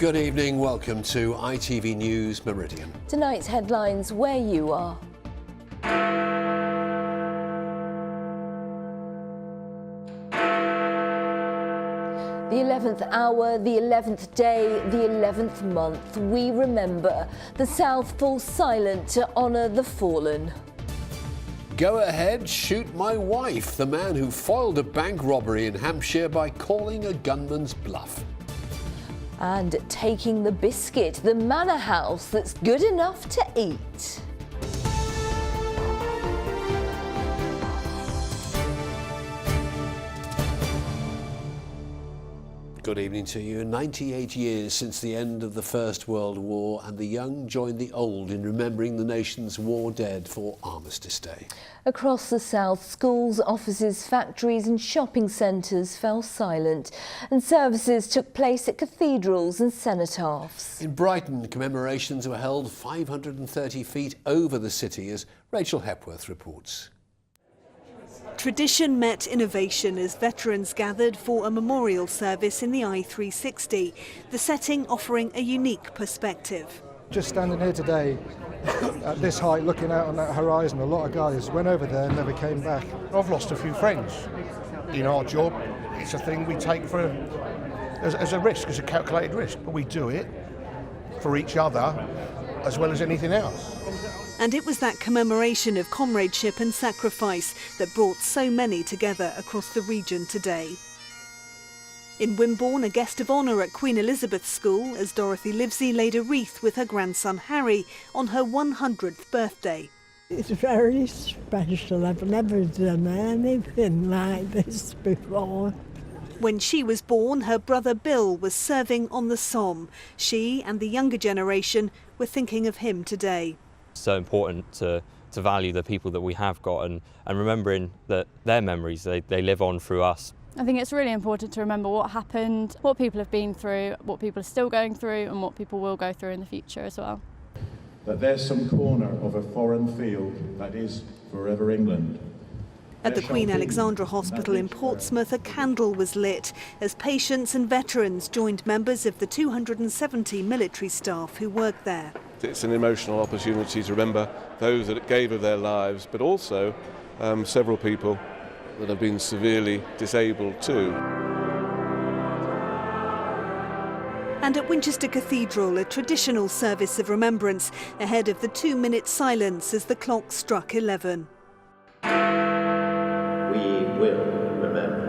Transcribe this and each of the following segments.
Good evening, welcome to ITV News Meridian. Tonight's headlines where you are. The 11th hour, the 11th day, the 11th month, we remember. The South falls silent to honour the fallen. Go ahead, shoot my wife, the man who foiled a bank robbery in Hampshire by calling a gunman's bluff. And taking the biscuit, the manor house that's good enough to eat. Good evening to you. 98 years since the end of the First World War, and the young joined the old in remembering the nation's war dead for Armistice Day. Across the South, schools, offices, factories and shopping centres fell silent, and services took place at cathedrals and cenotaphs. In Brighton, commemorations were held 530 feet over the city, as Rachel Hepworth reports. Tradition met innovation as veterans gathered for a memorial service in the I-360, the setting offering a unique perspective. Just standing here today at this height looking out on that horizon, a lot of guys went over there and never came back. I've lost a few friends. In our job, it's a thing we take as a risk, as a calculated risk, but we do it for each other as well as anything else. And it was that commemoration of comradeship and sacrifice that brought so many together across the region today. In Wimborne, a guest of honour at Queen Elizabeth's School as Dorothy Livesey laid a wreath with her grandson Harry on her 100th birthday. It's very special. I've never done anything like this before. When she was born, her brother Bill was serving on the Somme. She and the younger generation were thinking of him today. So important to value the people that we have got and remembering that their memories, they live on through us. I think it's really important to remember what happened, what people have been through, what people are still going through and what people will go through in the future as well. That there's some corner of a foreign field that is forever England. At the Queen Alexandra Hospital in Portsmouth, a candle was lit as patients and veterans joined members of the 270 military staff who work there. It's an emotional opportunity to remember those that gave of their lives, but also several people that have been severely disabled too. And at Winchester Cathedral, a traditional service of remembrance ahead of the 2-minute silence as the clock struck 11. We will remember.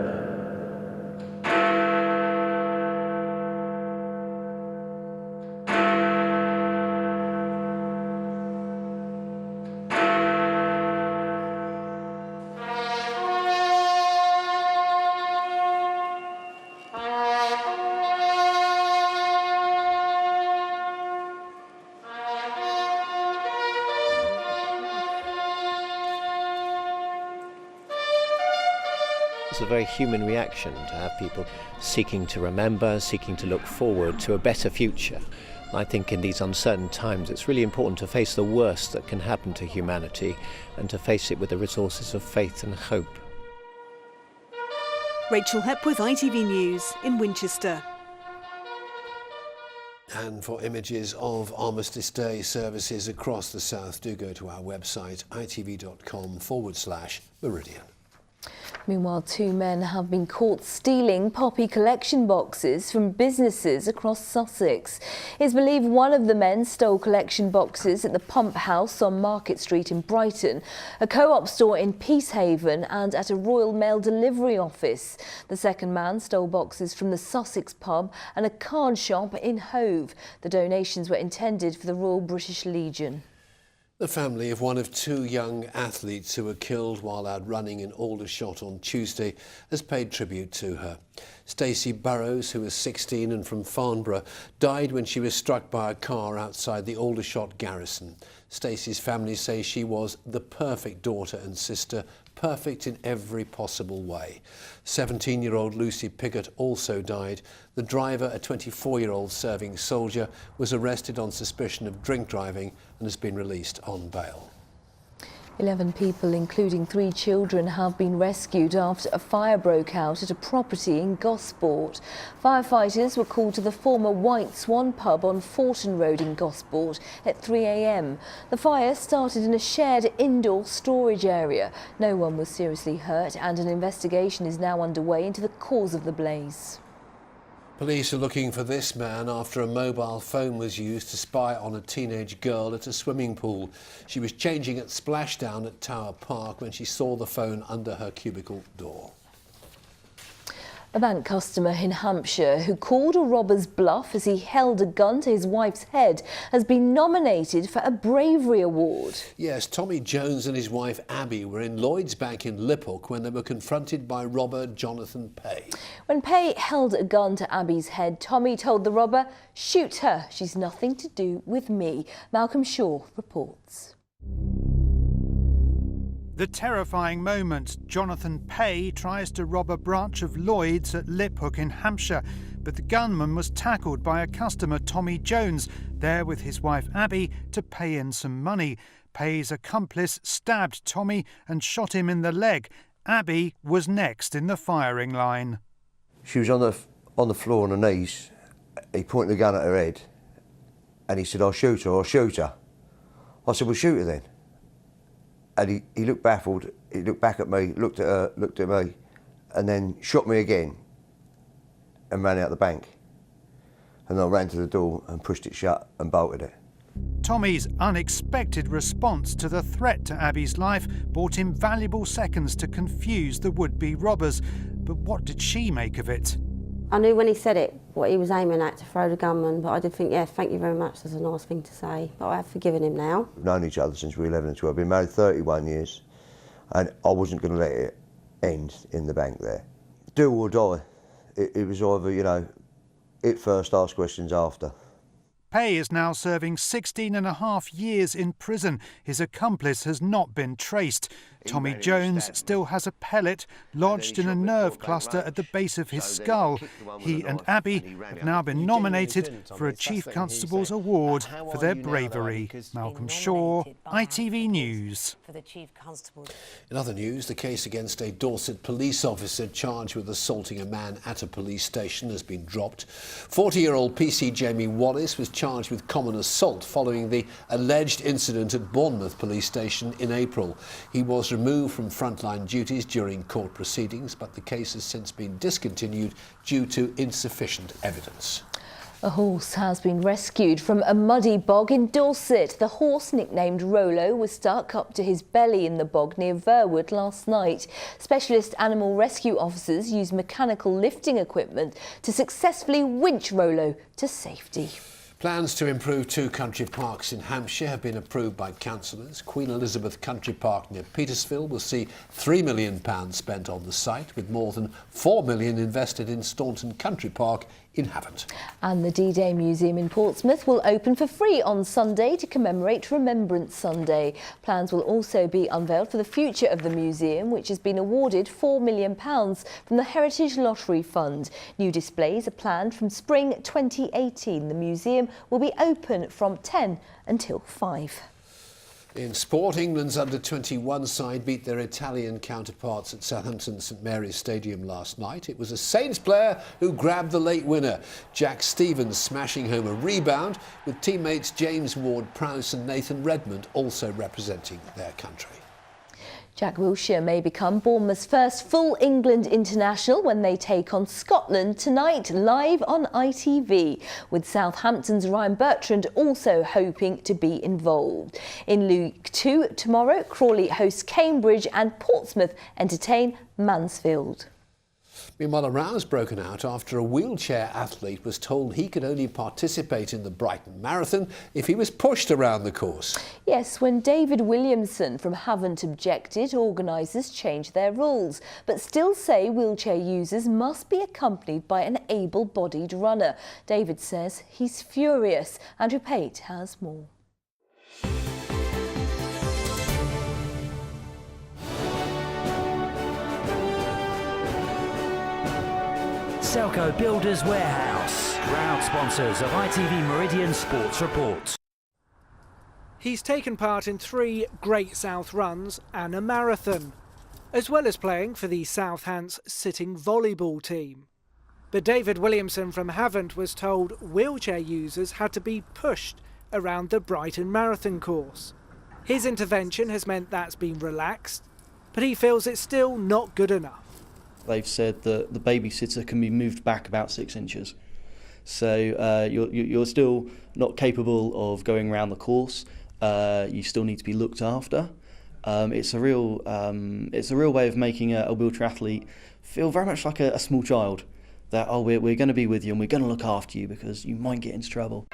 It's a very human reaction to have people seeking to remember, seeking to look forward to a better future. I think in these uncertain times it's really important to face the worst that can happen to humanity and to face it with the resources of faith and hope. Rachel Hepworth, ITV News in Winchester. And for images of Armistice Day services across the South, do go to our website itv.com/Meridian. Meanwhile, 2 men have been caught stealing poppy collection boxes from businesses across Sussex. It's believed one of the men stole collection boxes at the Pump House on Market Street in Brighton, a co-op store in Peacehaven and at a Royal Mail delivery office. The second man stole boxes from the Sussex pub and a card shop in Hove. The donations were intended for the Royal British Legion. The family of one of 2 young athletes who were killed while out running in Aldershot on Tuesday has paid tribute to her. Stacey Burrows, who was 16 and from Farnborough, died when she was struck by a car outside the Aldershot garrison. Stacey's family say she was the perfect daughter and sister, perfect in every possible way. 17-year-old Lucy Piggott also died. The driver, a 24-year-old serving soldier, was arrested on suspicion of drink driving and has been released on bail. 11 people, including 3 children, have been rescued after a fire broke out at a property in Gosport. Firefighters were called to the former White Swan pub on Fortin Road in Gosport at 3 a.m. The fire started in a shared indoor storage area. No one was seriously hurt and an investigation is now underway into the cause of the blaze. Police are looking for this man after a mobile phone was used to spy on a teenage girl at a swimming pool. She was changing at Splashdown at Tower Park when she saw the phone under her cubicle door. A bank customer in Hampshire who called a robber's bluff as he held a gun to his wife's head has been nominated for a bravery award. Yes, Tommy Jones and his wife Abby were in Lloyd's Bank in Liphook when they were confronted by robber Jonathan Pay. When Pay held a gun to Abby's head, Tommy told the robber, "Shoot her, she's nothing to do with me." Malcolm Shaw reports. The terrifying moment. Jonathan Pay tries to rob a branch of Lloyd's at Liphook in Hampshire, but the gunman was tackled by a customer, Tommy Jones, there with his wife Abby to pay in some money. Pay's accomplice stabbed Tommy and shot him in the leg. Abby was next in the firing line. She was on the floor on her knees. He pointed the gun at her head and he said, "I'll shoot her, I'll shoot her." I said, "Well, shoot her then." And he looked baffled, he looked back at me, looked at her, looked at me, and then shot me again and ran out the bank. And I ran to the door and pushed it shut and bolted it. Tommy's unexpected response to the threat to Abby's life bought him valuable seconds to confuse the would-be robbers. But what did she make of it? I knew when he said it what he was aiming at, to throw the gunman, but I did think, yeah, thank you very much, that's a nice thing to say. But I have forgiven him now. We've known each other since we were 11 and 12. Been married 31 years, and I wasn't going to let it end in the bank there. Do or die. It was either, you know, it first, ask questions after. Pay is now serving 16.5 years in prison. His accomplice has not been traced. Tommy Jones still has a pellet lodged in a nerve cluster at the base of his skull. He and Abby have now been nominated for a Chief Constable's Award for their bravery. Malcolm Shaw, ITV News. In other news, the case against a Dorset police officer charged with assaulting a man at a police station has been dropped. 40-year-old PC Jamie Wallace was charged with common assault following the alleged incident at Bournemouth police station in April. He was removed from frontline duties during court proceedings, but the case has since been discontinued due to insufficient evidence. A horse has been rescued from a muddy bog in Dorset. The horse, nicknamed Rolo, was stuck up to his belly in the bog near Verwood last night. Specialist animal rescue officers used mechanical lifting equipment to successfully winch Rolo to safety. Plans to improve 2 country parks in Hampshire have been approved by councillors. Queen Elizabeth Country Park near Petersfield will see £3 million spent on the site, with more than £4 million invested in Staunton Country Park in Havant. And the D-Day Museum in Portsmouth will open for free on Sunday to commemorate Remembrance Sunday. Plans will also be unveiled for the future of the museum, which has been awarded £4 million from the Heritage Lottery Fund. New displays are planned from spring 2018. The museum will be open from 10 until 5. In sport, England's under-21 side beat their Italian counterparts at Southampton St Mary's Stadium last night. It was a Saints player who grabbed the late winner, Jack Stevens, smashing home a rebound, with teammates James Ward-Prowse and Nathan Redmond also representing their country. Jack Wilshere may become Bournemouth's first full England international when they take on Scotland tonight, live on ITV, with Southampton's Ryan Bertrand also hoping to be involved. In League 2 tomorrow, Crawley hosts Cambridge and Portsmouth entertain Mansfield. Meanwhile, a row's broken out after a wheelchair athlete was told he could only participate in the Brighton Marathon if he was pushed around the course. Yes, when David Williamson from Havant objected, organisers changed their rules, but still say wheelchair users must be accompanied by an able-bodied runner. David says he's furious. Andrew Pate has more. Selco Builders Warehouse, proud sponsors of ITV Meridian Sports Report. He's taken part in 3 Great South runs and a marathon, as well as playing for the South Hants sitting volleyball team. But David Williamson from Havant was told wheelchair users had to be pushed around the Brighton Marathon course. His intervention has meant that's been relaxed, but he feels it's still not good enough. They've said that the babysitter can be moved back about 6 inches. So you're still not capable of going around the course. You still need to be looked after. It's a real way of making a wheelchair athlete feel very much like a small child. That, oh, we're going to be with you and we're going to look after you because you might get into trouble.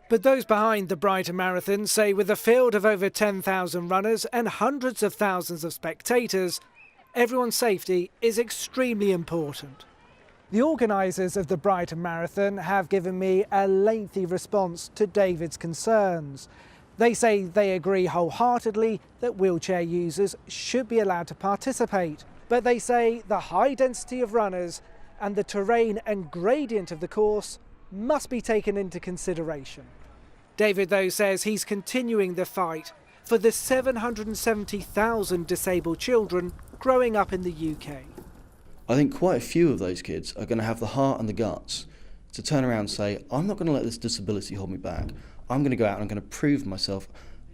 But those behind the Brighton Marathon say with a field of over 10,000 runners and hundreds of thousands of spectators, everyone's safety is extremely important. The organisers of the Brighton Marathon have given me a lengthy response to David's concerns. They say they agree wholeheartedly that wheelchair users should be allowed to participate, but they say the high density of runners and the terrain and gradient of the course must be taken into consideration. David, though, says he's continuing the fight for the 770,000 disabled children growing up in the UK. I think quite a few of those kids are going to have the heart and the guts to turn around and say, I'm not going to let this disability hold me back. I'm going to go out and I'm going to prove myself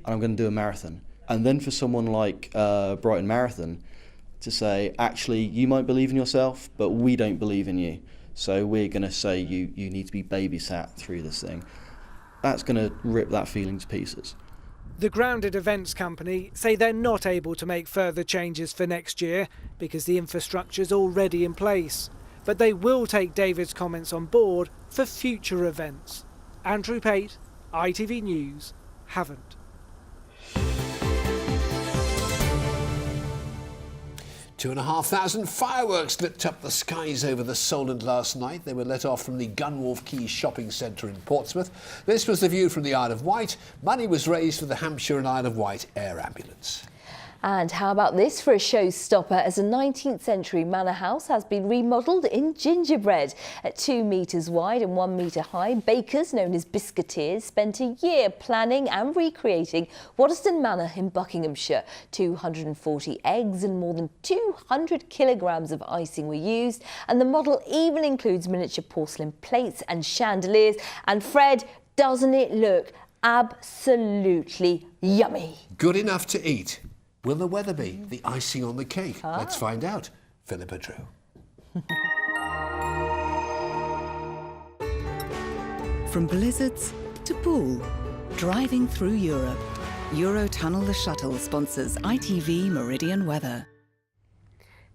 and I'm going to do a marathon. And then for someone like Brighton Marathon to say, actually, you might believe in yourself, but we don't believe in you. So we're going to say you need to be babysat through this thing. That's going to rip that feeling to pieces. The Grounded Events Company say they're not able to make further changes for next year because the infrastructure's already in place. But they will take David's comments on board for future events. Andrew Pate, ITV News, Havant. Two and a half thousand fireworks lit up the skies over the Solent last night. They were let off from the Gunwharf Quay shopping centre in Portsmouth. This was the view from the Isle of Wight. Money was raised for the Hampshire and Isle of Wight Air Ambulance. And how about this for a showstopper as a 19th century manor house has been remodelled in gingerbread. At 2 metres wide and 1 metre high, bakers known as biscuiteers spent a year planning and recreating Waddesdon Manor in Buckinghamshire. 240 eggs and more than 200 kilograms of icing were used, and the model even includes miniature porcelain plates and chandeliers. And Fred, doesn't it look absolutely yummy? Good enough to eat. Will the weather be the icing on the cake? Let's find out. Philippa Drew. From blizzards to pool, driving through Europe, Eurotunnel the Shuttle sponsors ITV Meridian weather.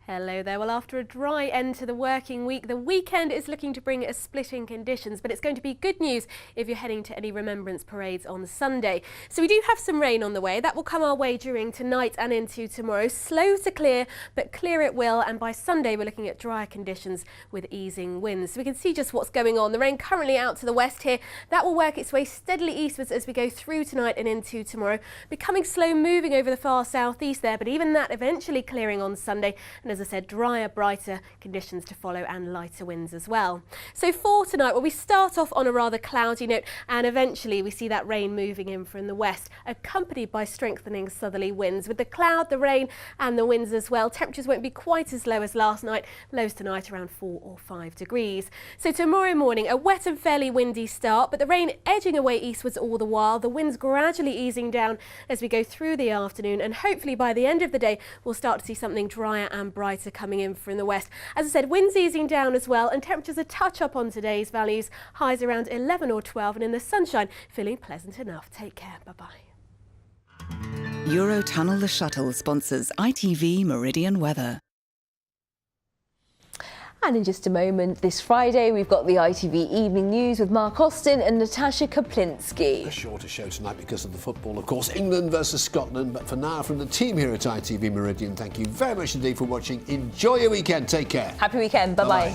Hello there. Well, after a dry end to the working week, the weekend is looking to bring us splitting conditions, but it's going to be good news if you're heading to any Remembrance parades on Sunday. So we do have some rain on the way. That will come our way during tonight and into tomorrow. Slow to clear, but clear it will. And by Sunday, we're looking at drier conditions with easing winds. So we can see just what's going on. The rain currently out to the west here. That will work its way steadily eastwards as we go through tonight and into tomorrow. Becoming slow moving over the far southeast there, but even that eventually clearing on Sunday. And as I said, drier, brighter conditions to follow and lighter winds as well. So for tonight, well, we start off on a rather cloudy note and eventually we see that rain moving in from the west, accompanied by strengthening southerly winds. With the cloud, the rain and the winds as well, temperatures won't be quite as low as last night. Lows tonight around 4 or 5 degrees. So tomorrow morning, a wet and fairly windy start, but the rain edging away eastwards all the while. The winds gradually easing down as we go through the afternoon, and hopefully by the end of the day, we'll start to see something drier and brighter coming in from the west. As I said, winds easing down as well, and temperatures a touch up on today's values. Highs around 11 or 12, and in the sunshine, feeling pleasant enough. Take care. Bye-bye. Eurotunnel the Shuttle sponsors ITV Meridian weather. And in just a moment, this Friday, we've got the ITV Evening News with Mark Austin and Natasha Kaplinski. A shorter show tonight because of the football, of course, England versus Scotland. But for now, from the team here at ITV Meridian, thank you very much indeed for watching. Enjoy your weekend. Take care. Happy weekend. Bye-bye.